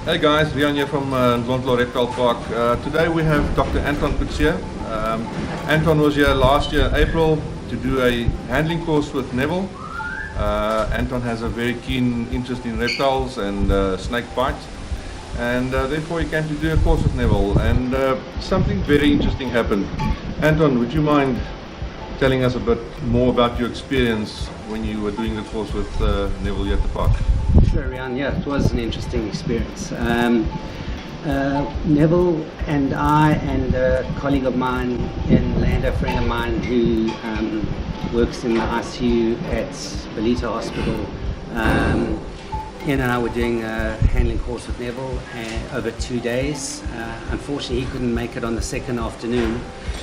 Hey guys, Rian here from Blondlo Reptile Park. Today we have Dr. Anton Kutsia. Anton was here last year in April to do a handling course with Neville. Anton has a very keen interest in reptiles and snake bite, and therefore he came to do a course with Neville, and something very interesting happened. Anton, would you mind telling us a bit more about your experience when you were doing the course with Neville here at the park? Sure, Rian. Yeah, it was an interesting experience. Neville and I and a colleague of mine in Land, a friend of mine who works in the ICU at Belita Hospital, Ian and I were doing a handling course with Neville over 2 days. Unfortunately, he couldn't make it on the second afternoon,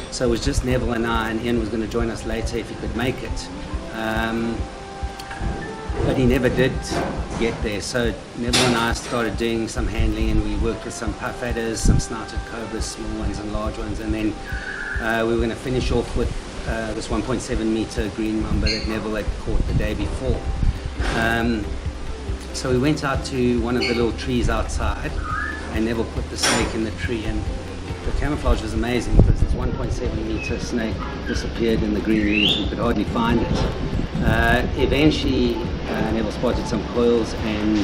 so it was just Neville and I, and Ian was going to join us later if he could make it. But he never did get there, so Neville and I started doing some handling, and we worked with some puff adders, some snouted cobras, small ones and large ones, and then we were going to finish off with this 1.7 meter green mamba that Neville had caught the day before. So we went out to one of the little trees outside, and Neville put the snake in the tree, and the camouflage was amazing because this 1.7 meter snake disappeared in the green leaves. We could hardly find it. Eventually, Neville spotted some coils and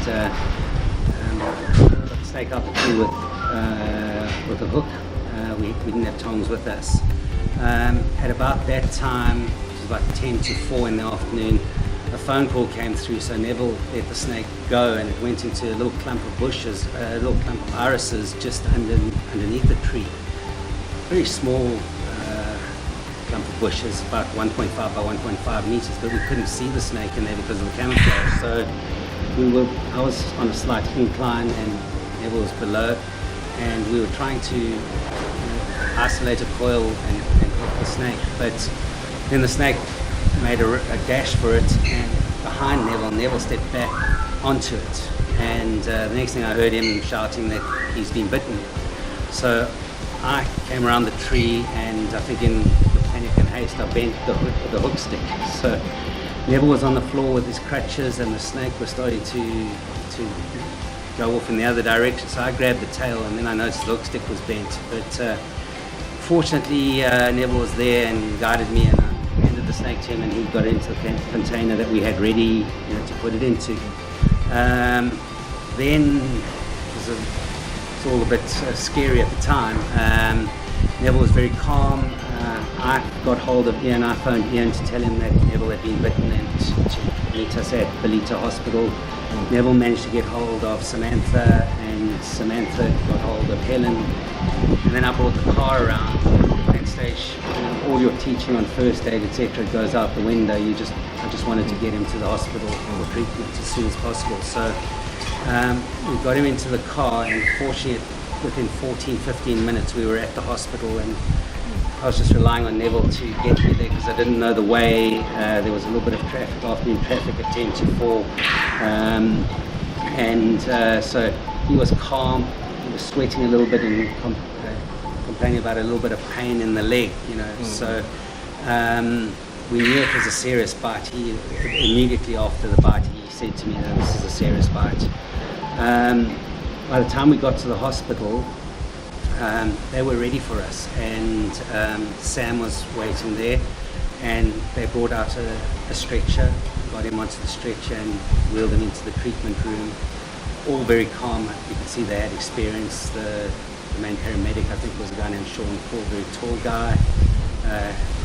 put the snake out the tree with a hook. We didn't have tongs with us. At about that time, it was about 10 to 4 in the afternoon, a phone call came through, so Neville let the snake go, and it went into a little clump of bushes, a little clump of irises just underneath the tree. Very small clump of bushes, about 1.5 by 1.5 meters, but we couldn't see the snake in there because of the camouflage. So I was on a slight incline and Neville was below, and we were trying to isolate a coil and hook the snake, but then the snake made a dash for it, and behind Neville stepped back onto it, and the next thing I heard him shouting that he's been bitten. So I came around the tree, and I think in panic and haste I bent the hook stick. So Neville was on the floor with his crutches, and the snake was starting to go off in the other direction. So I grabbed the tail, and then I noticed the hook stick was bent. But fortunately Neville was there and guided me, and I handed the snake to him, and he got it into the container that we had ready, to put it into. Then it was all a bit scary at the time. Neville was very calm. I got hold of Ian. I phoned Ian to tell him that Neville had been bitten and to meet us at Belita Hospital. Neville managed to get hold of Samantha, and Samantha got hold of Helen. And then I brought the car around. At that stage, all your teaching on first aid, etc., goes out the window. I just wanted to get him to the hospital for treatment as soon as possible. So we got him into the car, and fortunately, within 14-15 minutes, we were at the hospital, and I was just relying on Neville to get me there because I didn't know the way. There was a little bit of traffic, afternoon traffic at 10 to 4. So he was calm. He was sweating a little bit and complaining about a little bit of pain in the leg, So we knew it was a serious bite. He immediately after the bite, he said to me that this is a serious bite. By the time we got to the hospital, they were ready for us, and Sam was waiting there, and they brought out a stretcher, got him onto the stretcher and wheeled him into the treatment room. All very calm. You could see they had experience. The main paramedic, I think, was a guy named Sean Paul, very tall guy,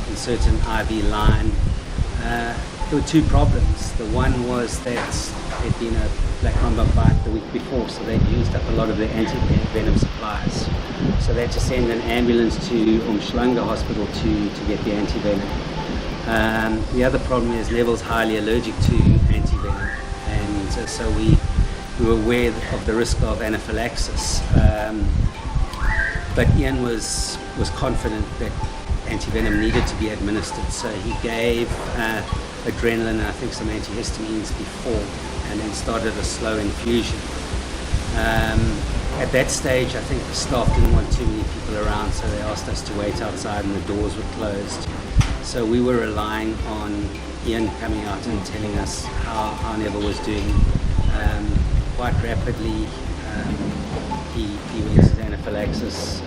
inserted an IV line. There were two problems. The one was that there'd been a black mamba bite the week before, so they'd used up a lot of their anti-venom supplies. So they had to send an ambulance to Umhlanga Hospital to get the anti-venom. The other problem is Neville's highly allergic to anti-venom, and so we were aware of the risk of anaphylaxis. But Ian was confident that anti-venom needed to be administered, so he gave adrenaline and I think some antihistamines before, and then started a slow infusion. At that stage, I think the staff didn't want too many people around, so they asked us to wait outside, and the doors were closed. So we were relying on Ian coming out and telling us how Neville was doing. Quite rapidly, he went into anaphylaxis.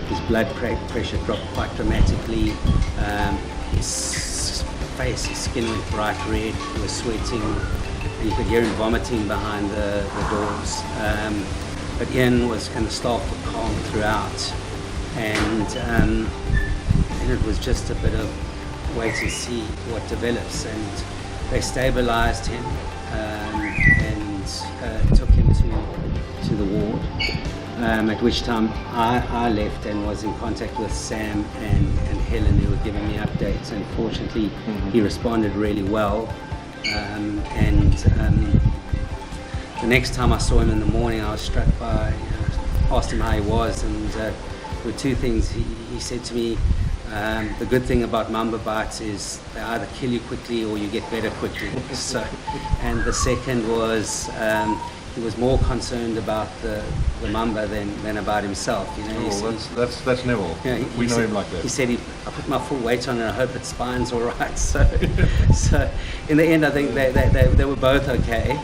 His blood pressure dropped quite dramatically. His face, his skin went bright red. He was sweating. And you could hear him vomiting behind the doors. But Ian was kind of staff were calm throughout, and it was just a bit of wait and see what develops. And they stabilized him and took him to the ward, at which time I left and was in contact with Sam and Helen, who were giving me updates, and fortunately he responded really well. The next time I saw him in the morning, I was struck by, asked him how he was, and there were two things. He said to me, the good thing about Mamba bites is they either kill you quickly or you get better quickly. So, and the second was he was more concerned about the Mamba than about himself. You know, that's Neville. You know, we know him like that. He said, I put my full weight on it and I hope its spine's all right. So in the end, I think they were both okay.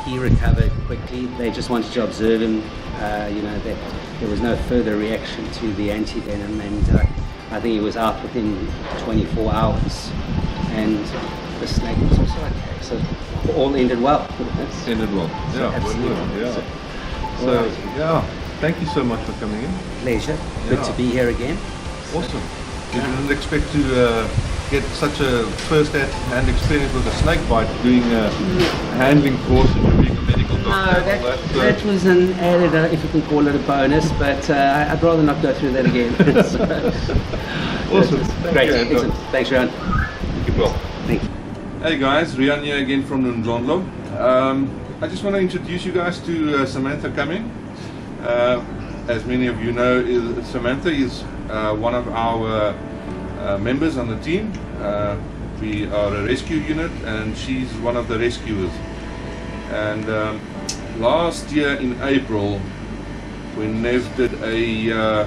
He recovered quickly. They just wanted to observe him. You know, that there was no further reaction to the anti-venom, and I think he was out within 24 hours. And the snake was also okay. So all ended well. Ended well. So Yeah, absolutely. yeah. So, yeah, thank you so much for coming in. Pleasure. Good to be here again. Awesome. You didn't expect to get such a first-hand experience with a snake bite, doing a handling course and being a medical doctor. No, that was an added, if you can call it a bonus, but I'd rather not go through that again. Awesome. Great. You, Excellent. Thanks, Rian. Keep well. Thank you. Hey guys, Rian here again from Ndlondlo. I just want to introduce you guys to Samantha Cumming. As many of you know, Samantha is one of our members on the team. We are a rescue unit and she's one of the rescuers. And last year in April, when Nev did a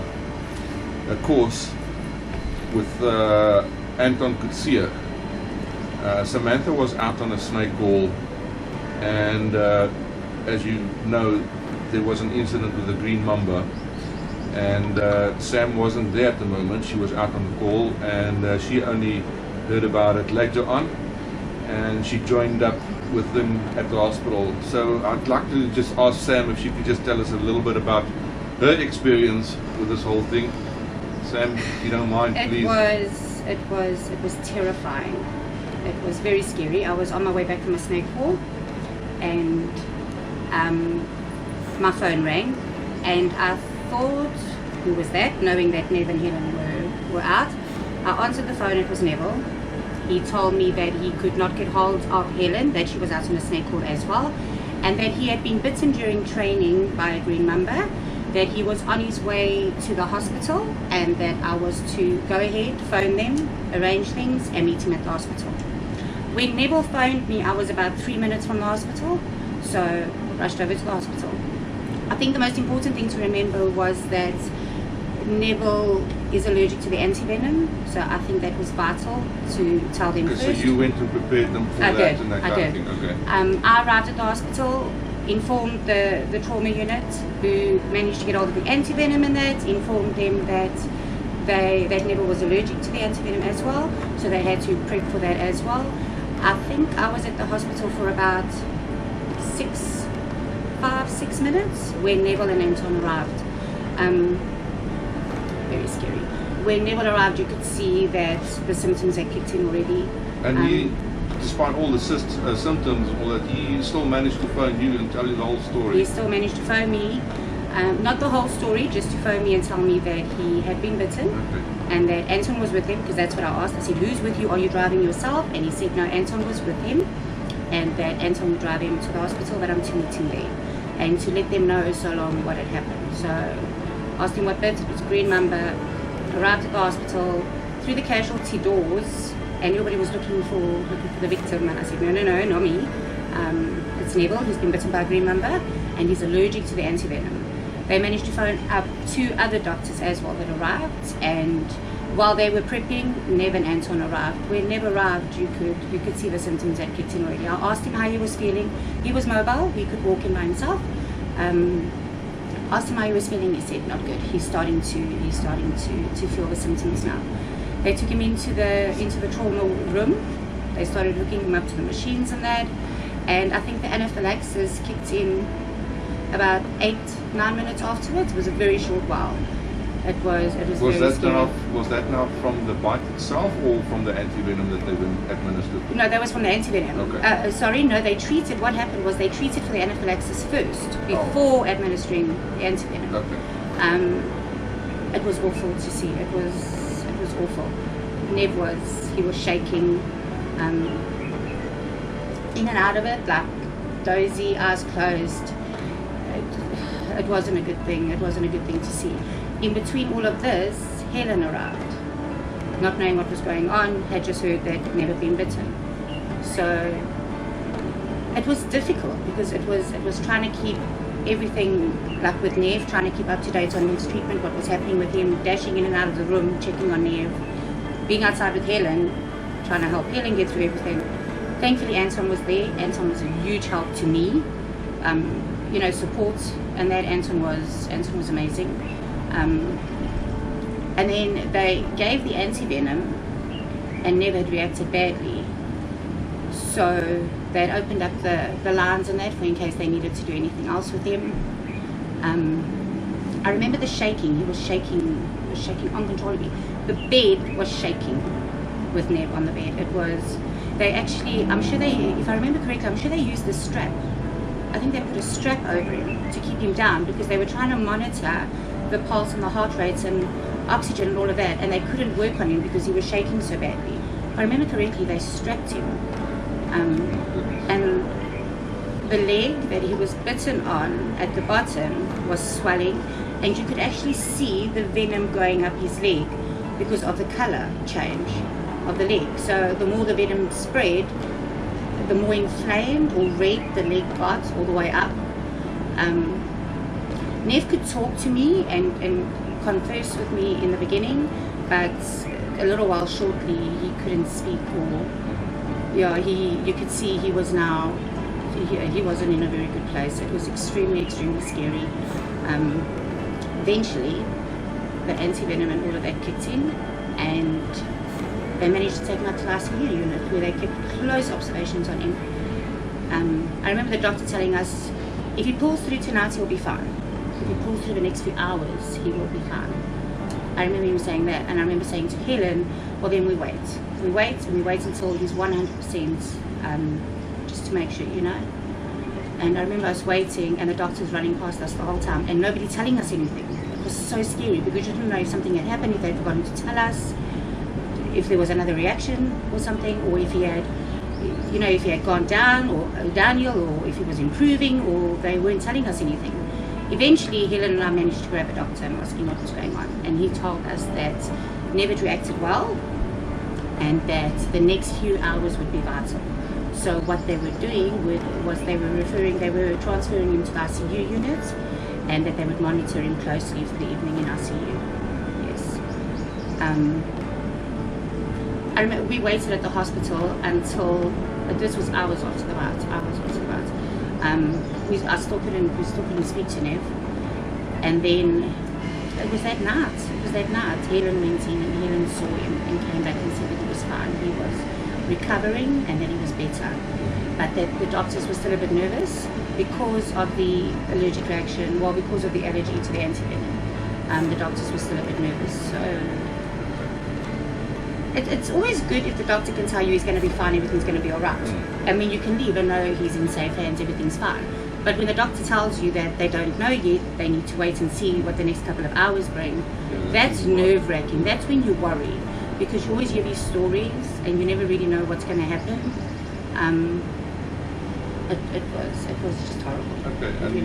course with Anton Kutsia, Samantha was out on a snake call, and as you know, there was an incident with the green mamba, and Sam wasn't there at the moment. She was out on the call, and she only heard about it later on, and she joined up with them at the hospital. So I'd like to just ask Sam if she could just tell us a little bit about her experience with this whole thing. Sam, if you don't mind, please. It was terrifying. It was very scary. I was on my way back from a snake call, and my phone rang, and I thought, who was that? Knowing that Nev and Helen were out, I answered the phone. It was Neville. He told me that he could not get hold of Helen, that she was out on a snake call as well, and that he had been bitten during training by a green mamba, that he was on his way to the hospital, and that I was to go ahead, phone them, arrange things, and meet him at the hospital. When Neville phoned me, I was about 3 minutes from the hospital, so rushed over to the hospital. I think the most important thing to remember was that Neville is allergic to the antivenom, so I think that was vital to tell them first. So you went and prepared them for that and that kind of thing? Okay. I arrived at the hospital, informed the trauma unit, who managed to get hold of the antivenom in that, informed them that Neville was allergic to the antivenom as well, so they had to prep for that as well. I think I was at the hospital for about 5-6 minutes when Neville and Anton arrived. Very scary. When Neville arrived, you could see that the symptoms had kicked in already. And he, despite all the symptoms, all that, he still managed to phone you and tell you the whole story. He still managed to phone me, not the whole story, just to phone me and tell me that he had been bitten, and that Anton was with him, because that's what I asked. I said, who's with you? Are you driving yourself? And he said, no, Anton was with him, and that Anton would drive him to the hospital, but I'm to meet him there, and to let them know so long what had happened. So asked him what bit. It was green mamba. Arrived at the hospital, through the casualty doors, and everybody was looking for the victim, and I said, no, not me. It's Neville, who's been bitten by a green mamba, and he's allergic to the antivenom. They managed to phone up 2 other doctors as well that arrived, and while they were prepping, Nev and Anton arrived. When Nev arrived, you could see the symptoms had kicked in already. I asked him how he was feeling. He was mobile, he could walk in by himself, Asked him how he was feeling. He said not good. He's starting to feel the symptoms now. They took him into the trauma room. They started hooking him up to the machines and that. And I think the anaphylaxis kicked in about 8-9 minutes afterwards. It was a very short while. It was very scary. Was that now from the bite itself or from the antivenom that they administered? No, that was from the antivenom. Okay. Sorry, no, they treated, what happened was they treated for the anaphylaxis first before administering the antivenom. Okay. It was awful to see. It was awful. Nev was shaking, in and out of it, like dozy, eyes closed. It wasn't a good thing. It wasn't a good thing to see. In between all of this, Helen arrived, not knowing what was going on, had just heard that he'd never been bitten. So it was difficult because it was trying to keep everything, like with Nev, trying to keep up to date on his treatment, what was happening with him, dashing in and out of the room, checking on Nev, being outside with Helen, trying to help Helen get through everything. Thankfully, Anton was there. Anton was a huge help to me. Support, and that Anton was amazing. And then they gave the antivenom and Nev had reacted badly. So they'd opened up the lines and that for in case they needed to do anything else with him. I remember the shaking. He was shaking uncontrollably. The bed was shaking with Nev on the bed. It was, I'm sure if I remember correctly, I'm sure they used the strap. I think they put a strap over him to keep him down because they were trying to monitor the pulse and the heart rates and oxygen and all of that, and they couldn't work on him because he was shaking so badly. If I remember correctly, they strapped him. And the leg that he was bitten on at the bottom was swelling, and you could actually see the venom going up his leg because of the color change of the leg. So the more the venom spread, the more inflamed or red the leg got all the way up. Nev could talk to me and converse with me in the beginning, but a little while shortly he couldn't speak, or you could see he was now, he wasn't in a very good place. It was extremely scary. Eventually the antivenom and all of that kicked in, and they managed to take him up to the ICU unit where they kept close observations on him. I remember the doctor telling us, if he pulls through tonight, he'll be fine. If he pulls through the next few hours, he will be fine. I remember him saying that, and I remember saying to Helen, well then we wait. We wait until he's 100%, just to make sure, And I remember us waiting, and the doctors running past us the whole time, and nobody telling us anything. It was so scary because you didn't know if something had happened, if they'd forgotten to tell us, if there was another reaction or something, or if he had, if he had gone down or downhill, or if he was improving, or they weren't telling us anything. Eventually, Helen and I managed to grab a doctor and ask him what was going on, and he told us that Nev had reacted well, and that the next few hours would be vital. So what they were doing was they were transferring him to the ICU unit, and that they would monitor him closely for the evening in ICU. Yes. I remember we waited at the hospital until, this was hours after the route, we still couldn't speak to Nev. And then it was that night, Helen went in and Helen saw him and came back and said that he was fine. He was recovering and that he was better. But that the doctors were still a bit nervous because of the allergic reaction, because of the allergy to the antivenom. The doctors were still a bit nervous. So it's always good if the doctor can tell you he's going to be fine, everything's going to be all right. I mean, you can leave and know he's in safe hands, everything's fine. But when the doctor tells you that they don't know yet, they need to wait and see what the next couple of hours bring, that's nerve-wracking. That's when you worry, because you always hear these stories and you never really know what's going to happen. It was just horrible. Okay, and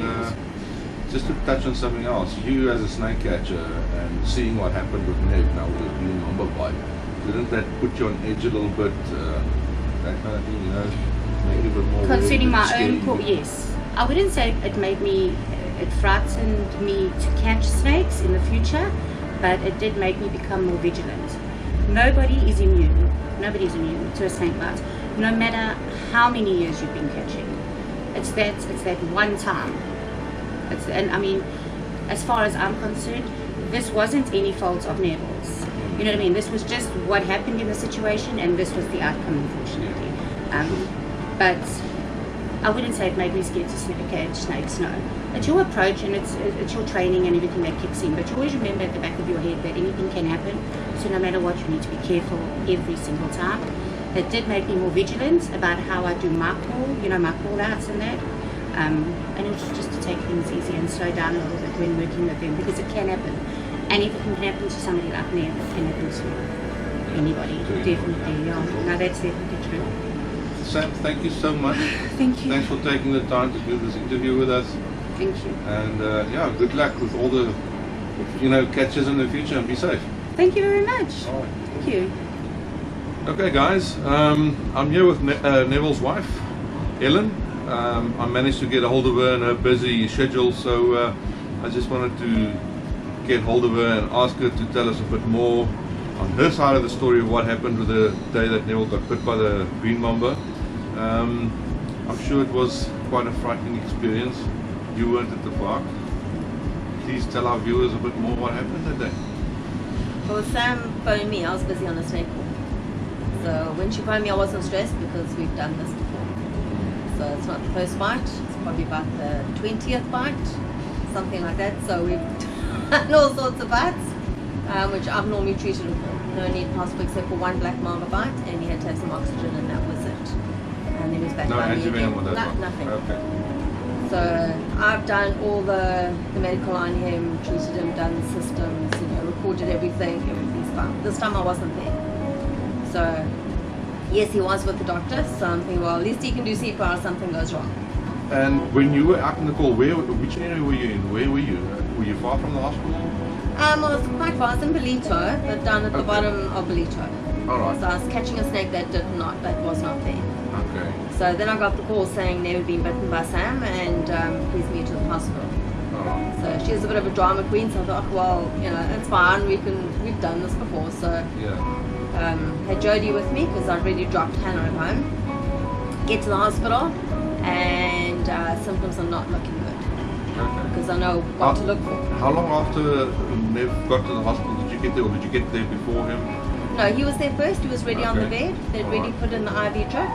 just to touch on something else, you as a snake catcher and seeing what happened with Nev now with the new Mamba bite, didn't that put you on edge a little bit? That kind of thing, make you a bit more concerning my scary? own yes. I wouldn't say it frightened me to catch snakes in the future, but it did make me become more vigilant. Nobody is immune to a snake bite, no matter how many years you've been catching. It's that one time. And I mean, as far as I'm concerned, this wasn't any fault of Neville's. You know what I mean? This was just what happened in the situation, and this was the outcome, unfortunately. But I wouldn't say it made me scared to catch snakes, no. It's your approach and it's your training and everything that kicks in. But you always remember at the back of your head that anything can happen. So no matter what, you need to be careful every single time. It did make me more vigilant about how I do my call, my call outs and that. And it was just to take things easy and slow down a little bit when working with them, because it can happen. And if it can happen to somebody like me, it can happen to anybody. Definitely, yeah. No, that's definitely true. Sam, thank you so much. Thank you. Thanks for taking the time to do this interview with us. Thank you. And yeah, good luck with all the catches in the future, and be safe. Thank you very much. All right. Thank you. Okay guys, I'm here with Neville's wife, Ellen. I managed to get a hold of her in her busy schedule, so I just wanted to get hold of her and ask her to tell us a bit more on her side of the story of what happened with the day that Neville got bit by the green mamba. I'm sure it was quite a frightening experience. You weren't at the park. Please tell our viewers a bit more what happened that day. Well, Sam phoned me. I was busy on a snake call. So when she phoned me, I wasn't stressed because we've done this before. So it's not the first bite. It's probably about the 20th bite, something like that. So we've done all sorts of bites, which I've normally treated with no need of hospital except for one black mamba bite, and he had to have some oxygen, and that was it. And then he was back by me again. Nothing. Okay. So I've done all the medical on him, treated him, done the systems, recorded everything. Everything's fine. This time I wasn't there. So yes, he was with the doctor. So I'm thinking, well, at least he can do CPR if something goes wrong. And when you were out in the call, which area were you in? Where were you? Were you far from the hospital? I was quite far. I was in Belito, but down at the bottom of Belito. All right. So I was catching a snake that was not there. Okay. So then I got the call saying they had been bitten by Sam, and please meet to the hospital. All right. So she was a bit of a drama queen, so I thought, oh, well, it's fine. We've done this before. So Yeah. had Jody with me because I'd already dropped Hannah at home. Get to the hospital, and symptoms are not looking good Okay. because I know what to look for. How long after Nev got to the hospital did you get there, or did you get there before him? No, he was there first. He was ready on the Okay. bed. They'd already Alright. put in the IV drip.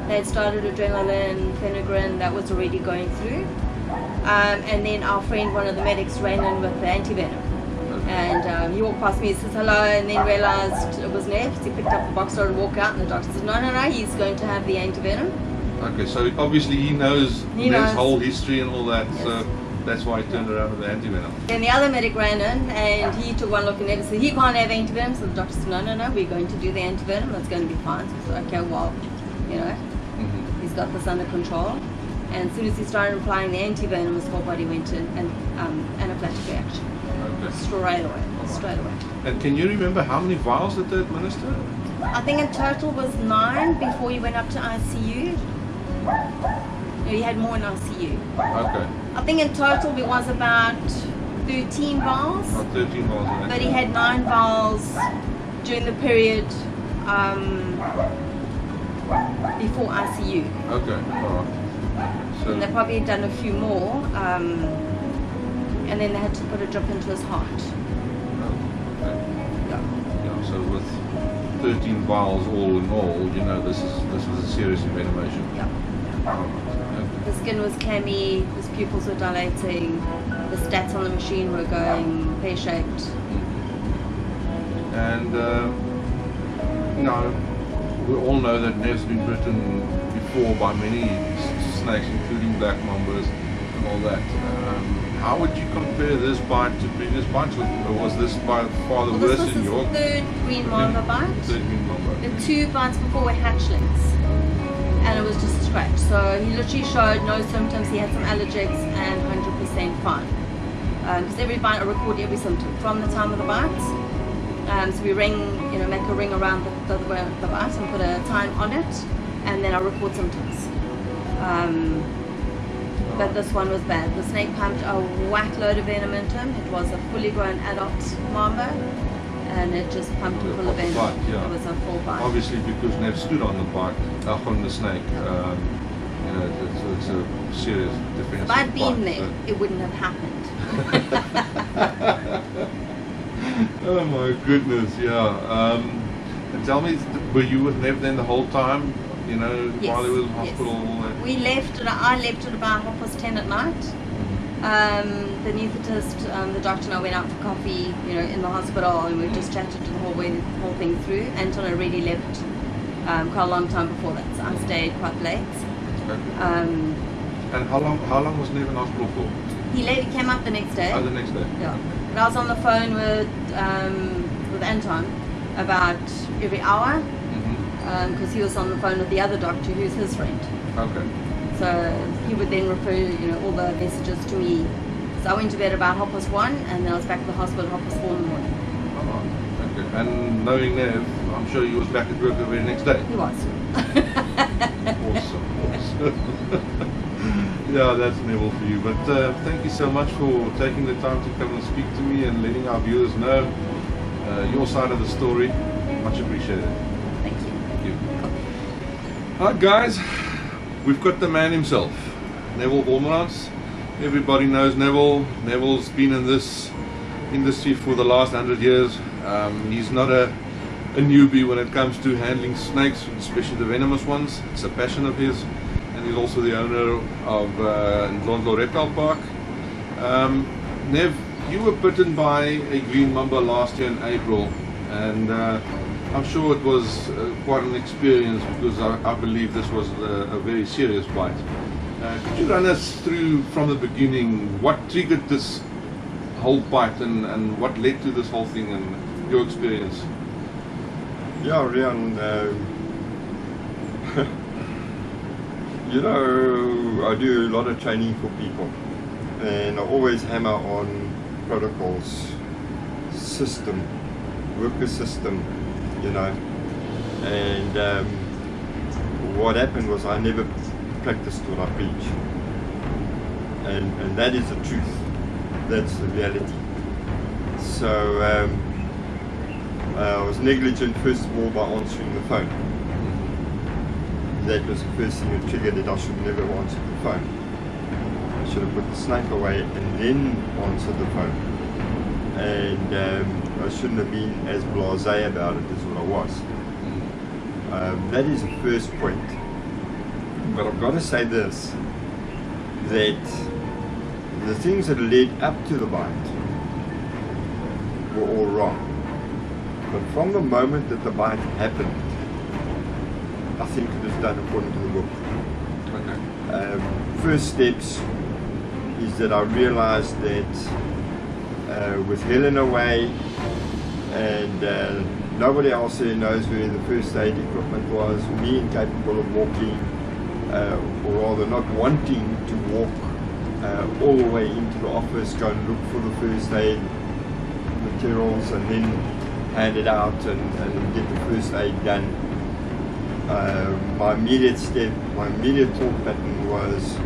They'd started adrenaline, phenergan, that was already going through. And then our friend, one of the medics, ran in with the antivenom. And he walked past me, he says hello, and then realized it was Nev. He picked up the box, started to walk out, and the doctor said, no, he's going to have the antivenom. Okay, so obviously he knows He Nev's knows. whole history and all that, Yes. so that's why he turned around with the antivenom. Then the other medic ran in, and he took one look at Nev and said, he can't have antivenom. So the doctor said, no, we're going to do the antivenom, that's going to be fine. So I said, okay, well, Mm-hmm. he's got this under control. And as soon as he started applying the antivenom, his whole body went in and anaphylactic reaction. Okay. Straight away. And can you remember how many vials did they administer? I think in total was 9 before he went up to ICU. No, he had more in ICU. Okay. I think in total there was about 13 vials, About 13 vials. in but it. he had 9 vials during the period before ICU. Okay, alright. So, And they probably had done a few more, and then they had to put a drip into his heart. okay. Yeah. Yeah, so with 13 vials all in all, this was a serious envenomation. Yeah. Alright, okay. His skin was clammy, his pupils were dilating, the stats on the machine were going pear-shaped. And we all know that Nev's been bitten before by many snakes, including black mambas and all that. How would you compare this bite to previous bites? Or was this by far the Well, this worst was in his your third green mamba bite. third green mamba? The 2 bites before were hatchlings, and it was just a scratch. So he literally showed no symptoms. He had some allergics and 100% fine. Because every bite I record every symptom from the time of the bite. So we ring, make a ring around the bite and put a time on it, and then I record symptoms. But this one was bad. The snake pumped a whack load of venom into him. It was a fully grown adult mamba, and it just pumped him full of venom. Bite, yeah. It was a full bite. Obviously because Nev stood on the bite, on the snake. You know, it's a serious defensive If I'd been fight, there, it wouldn't have happened. Oh my goodness, yeah. And tell me, were you with Nev then the whole time? You know, Yes, while he was in yes. hospital and all that? I left at about 10:30 at night. The anaesthetist, the doctor and I went out for coffee, you know, in the hospital, and we just chatted the whole thing through. Anton already left quite a long time before that, so I stayed quite late. Okay. And how long was Nev in hospital for? He came up the next day. Oh, the next day. Yeah. But I was on the phone with Anton about every hour, because he was on the phone with the other doctor who's his friend. Okay. So he would then refer, you know, all the messages to me. So I went to bed about 1:30, and then I was back at the hospital at 4:30 in the morning. Oh, okay. And knowing Nev, I'm sure you was back at work the very next day. He was. Awesome. Yeah, that's Neville for you. But thank you so much for taking the time to come and speak to me and letting our viewers know your side of the story. Much appreciated. Thank you. Thank you. Alright guys, we've got the man himself, Neville Wolmerans. Everybody knows Neville. Neville's been in this industry for the last 100 years. He's not a newbie when it comes to handling snakes, especially the venomous ones. It's a passion of his. And he's also the owner of Ndlondlo Reptile Park. Nev, you were bitten by a green mamba last year in April, and I'm sure it was quite an experience, because I believe this was a very serious bite. Could you run us through from the beginning what triggered this whole bite and what led to this whole thing and your experience? Yeah, Rian, you know, I do a lot of training for people, and I always hammer on protocols, system, worker system, you know. And what happened was I never practiced what I preach, and that is the truth. That's the reality. So I was negligent, first of all, by answering the phone. That was the first thing that triggered it. I should never have answered the phone. I should have put the snake away and then answered the phone. And I shouldn't have been as blasé about it as what I was. That is the first point. But I've got to say this, that the things that led up to the bite were all wrong. But from the moment that the bite happened, I think it was done according to the book. Okay. First steps is that I realized that with Helen away and nobody else there knows where the first aid equipment was, me incapable of walking, or rather not wanting to walk all the way into the office, go and look for the first aid materials and then hand it out and get the first aid done. My immediate step, my immediate thought pattern was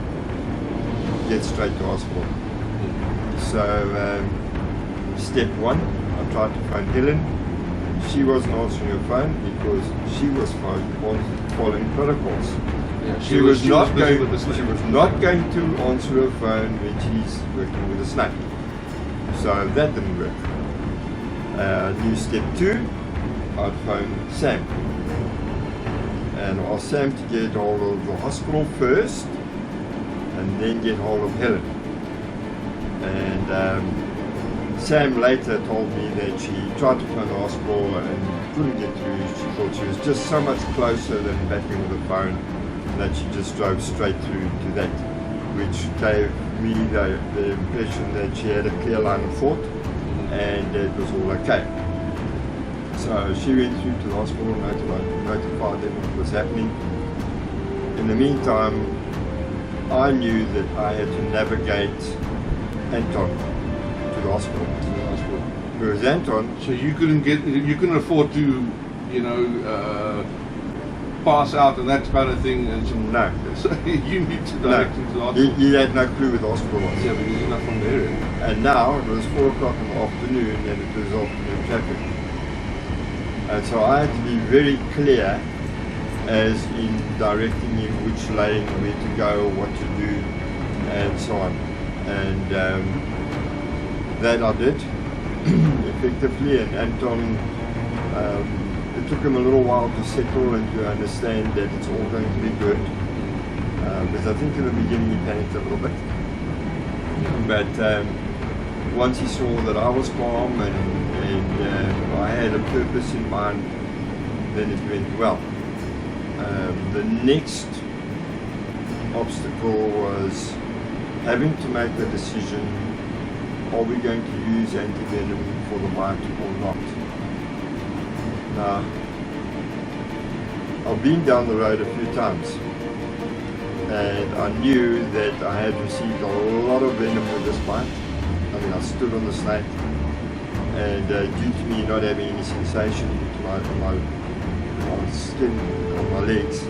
get straight to hospital. So step one, I tried to phone Helen. She wasn't answering her phone because she was following protocols. Yeah, She was not busy going with the snake. to answer her phone when she's working with a snake. So that didn't work. New step two, I'd phone Sam. And ask Sam to get hold of the hospital first and then get hold of Helen. And Sam later told me that she tried to phone the hospital and couldn't get through. She thought she was just so much closer than battling with the phone that she just drove straight through to that, which gave me the impression that she had a clear line of thought and it was all okay. So she went through to the hospital, notified them what was happening. In the meantime, I knew that I had to navigate Anton to the hospital. Whereas Anton, So you couldn't afford to, you know, pass out and that kind of thing. And so, no, so you need to direct him to the hospital. he had no clue where the hospital was. Yeah, because he's not from the area. And now it was 4 o'clock in the afternoon and it was afternoon traffic. And so I had to be very clear as in directing him which lane, where to go, what to do, and so on. And that I did effectively, and Anton, it took him a little while to settle and to understand that it's all going to be good. Because I think in the beginning he panicked a little bit. But once he saw that I was calm and I had a purpose in mind, then it went well. The next obstacle was having to make the decision, are we going to use antivenom for the bite or not? Now, I've been down the road a few times, and I knew that I had received a lot of venom with this bite. I mean, I stood on the snake, and due to me not having any sensation to my skin on my legs,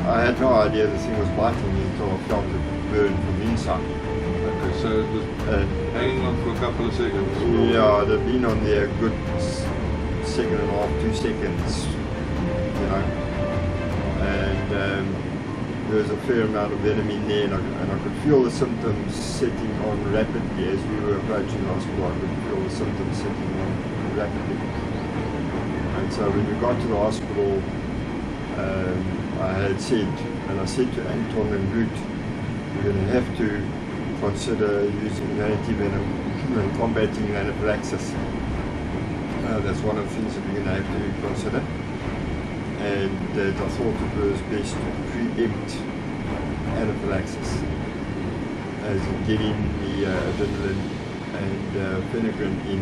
I had no idea the thing was biting me until I felt it burn from the inside. Okay, so it was hanging on for a couple of seconds? Yeah, it had been on there a good second and a half, 2 seconds, you know. And there was a fair amount of venom in there, and I could feel the symptoms setting on rapidly as we were approaching the hospital. I could feel the symptoms setting on rapidly. And so when we got to the hospital, I had said, and I said to Anton and Ruth, we're going to have to consider using antivenom and combating anaphylaxis. That's one of the things that we're going to have to consider. And that I thought it was best to preempt anaphylaxis, as in getting the adrenaline and phenergan in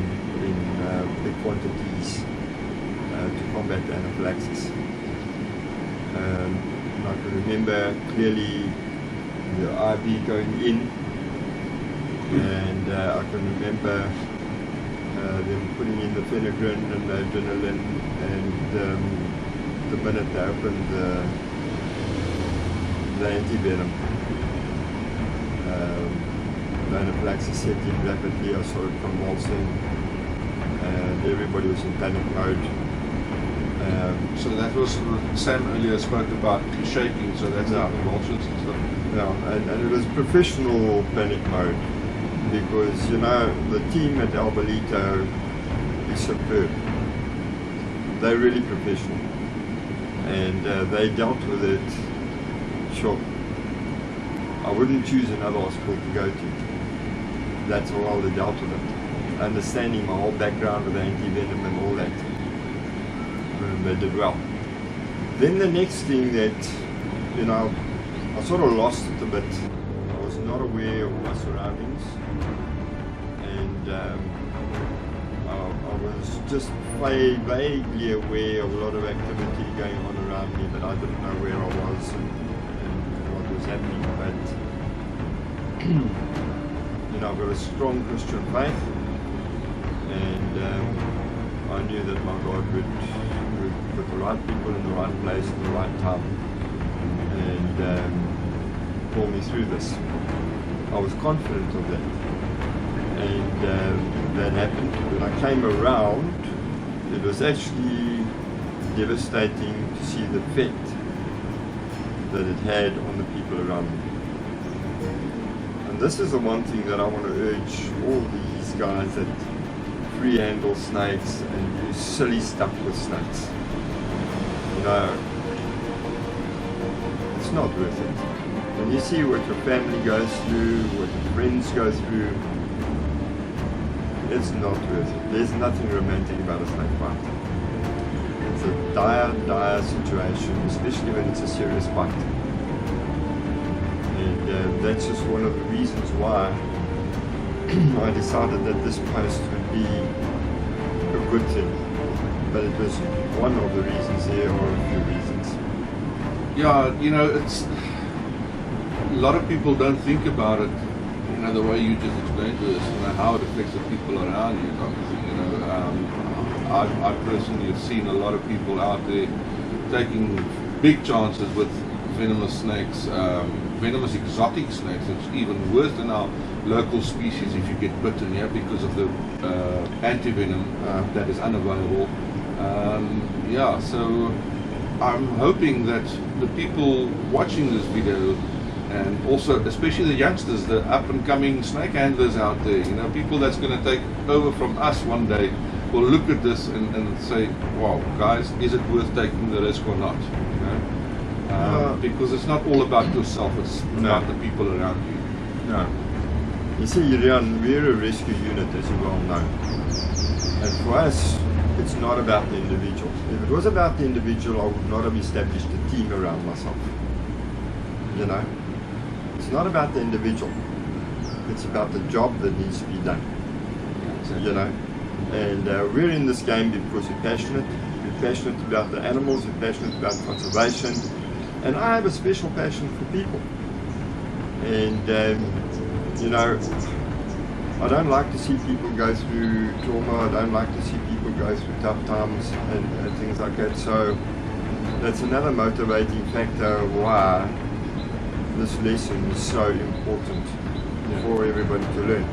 big quantities to combat anaphylaxis. I can remember clearly the IV going in, and I can remember them putting in the phenergan and the adrenaline, and the minute they opened the antivenom, the anaphylaxis set in rapidly. I started convulsing, and everybody was in panic mode. So that was Sam earlier spoke about shaking, so that's how convulsions and stuff. Yeah, and it was professional panic mode, because you know the team at Albalito is superb. They're really professional, and they dealt with it. Sure, I wouldn't choose another hospital to go to. That's how well they dealt with it, understanding my whole background with anti-venom and all that. They did well. Then the next thing that, you know, I sort of lost it a bit. I was not aware of my surroundings, and I was just vaguely aware of a lot of activity going on around me, but I didn't know where I was and what was happening. But you know, I've got a strong Christian faith, and I knew that my God would put the right people in the right place at the right time and pull me through this. I was confident of that, and that happened. When I came around, it was actually devastating to see the effect that it had on the people around me. And this is the one thing that I want to urge all these guys that free handle snakes and do silly stuff with snakes. You know, it's not worth it. When you see what your family goes through, what your friends go through, it's not worth it. There's nothing romantic about a snake bite. It's a dire situation, especially when it's a serious bite. And that's just one of the reasons why I decided that this post would be a good thing. But it was one of the reasons. There are a few reasons. Yeah, you know, it's a lot of people don't think about it, you know, the way you just explained to us, you know, how it affects the people around you. You know, I personally have seen a lot of people out there taking big chances with venomous snakes, venomous exotic snakes. It's even worse than our local species if you get bitten, yeah, because of the anti-venom that is unavailable. Yeah, so I'm hoping that the people watching this video, and also especially the youngsters, the up and coming snake handlers out there, you know, people that's going to take over from us one day, will look at this and say, wow, guys, is it worth taking the risk or not? You know? Because it's not all about yourself, it's about the people around you. No. You see, Jan, we're a rescue unit, as you well know. And for us, it's not about the individual. If it was about the individual, I would not have established a team around myself. You know? It's not about the individual. It's about the job that needs to be done. You know? And we're in this game because we're passionate. We're passionate about the animals, we're passionate about conservation. And I have a special passion for people. And, you know, I don't like to see people go through trauma. I don't like to see people go through tough times and things like that. So that's another motivating factor why this lesson is so important for everybody to learn.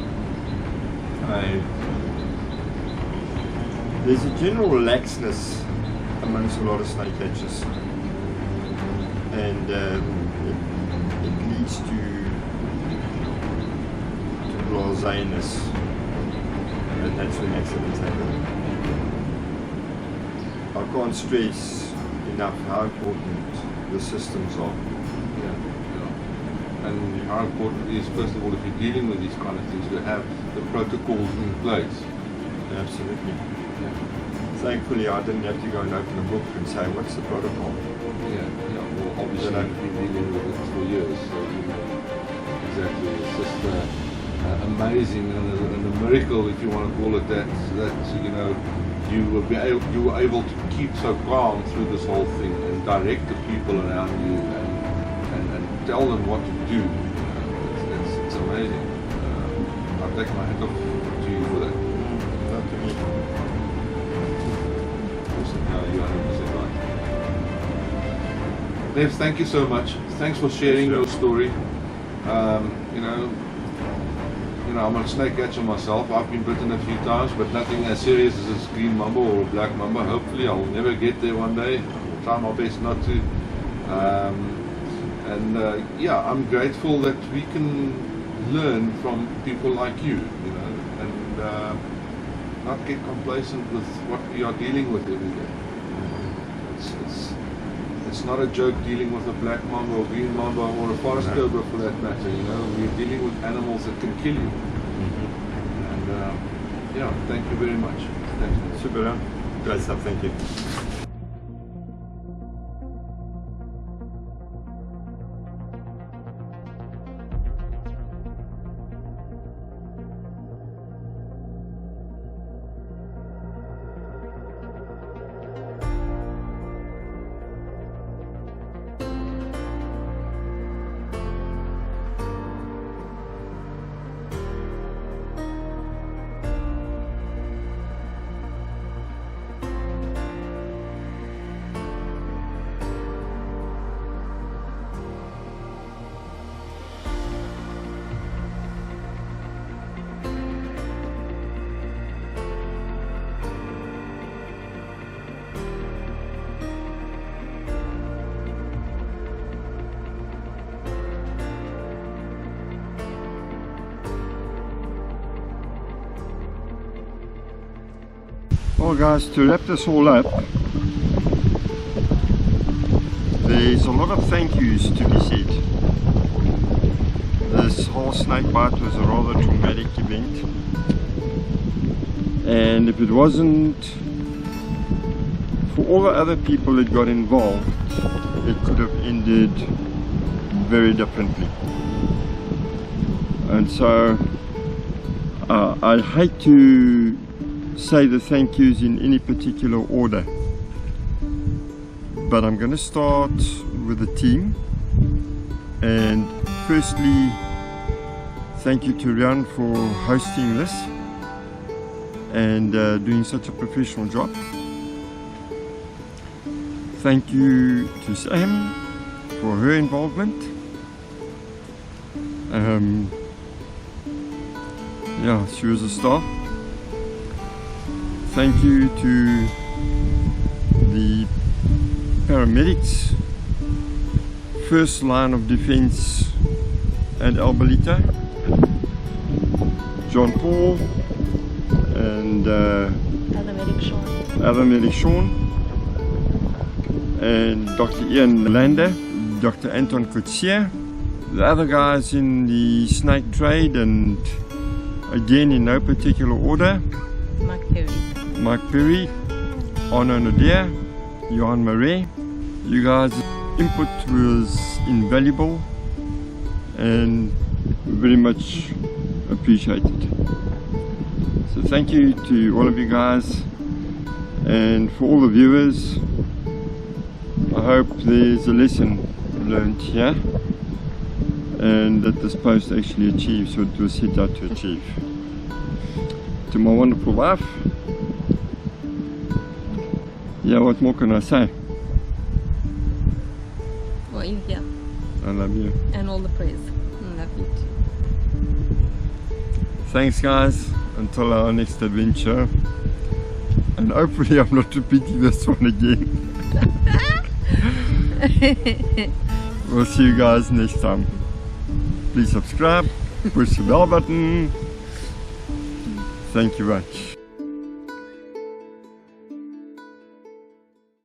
There's a general laxness amongst a lot of snake catchers, and it leads to blaseness, and that's when accidents happen. I can't stress enough how important the systems are. And how important it is, first of all, if you're dealing with these kind of things, to have the protocols in place. Absolutely. Thankfully, I didn't have to go and open a book and say, what's the protocol? Well, obviously, you've been dealing with it for years, so you know exactly. It's just amazing and a miracle, if you want to call it that, you know, you were able to keep so calm through this whole thing and direct the people around you and tell them what to do. It's amazing. I take my hat off to you for that. Not to me. Awesome. No, you're 100% right. Dave, thank you so much. Thanks for sharing your story. You know, I'm a snake catcher myself. I've been bitten a few times, but nothing as serious as a green mamba or a black mamba. Hopefully, I'll never get there one day. I'll try my best not to. I'm grateful that we can learn from people like you, you know, and not get complacent with what we are dealing with every day. It's not a joke dealing with a black mamba or green mamba or a forest cobra for that matter. You know, we're dealing with animals that can kill you. And thank you very much. Thank you. Super. Great stuff. Thank you. Well guys, to wrap this all up, there's a lot of thank yous to be said. This whole snake bite was a rather traumatic event, and if it wasn't for all the other people that got involved, it could have ended very differently. And so I hate to say the thank yous in any particular order, but I'm going to start with the team. And firstly, thank you to Rian for hosting this and doing such a professional job. Thank you to Sam for her involvement. She was a star. Thank you to the paramedics, first line of defense at Albalita, John Paul and other medic Sean, and Dr. Ian Lander, Dr. Anton Coetzee, the other guys in the snake trade, and again in no particular order, Mike Perry, Arno Nadir, Johan Marais. You guys' input was invaluable and very much appreciated. So thank you to all of you guys, and for all the viewers, I hope there's a lesson learned here and that this post actually achieves what it was set out to achieve. To my wonderful wife, yeah, what more can I say? Well, you here. I love you. And all the praise. I love you too. Thanks guys, until our next adventure, and hopefully I'm not repeating this one again. We'll see you guys next time. Please subscribe, push the bell button. Thank you much.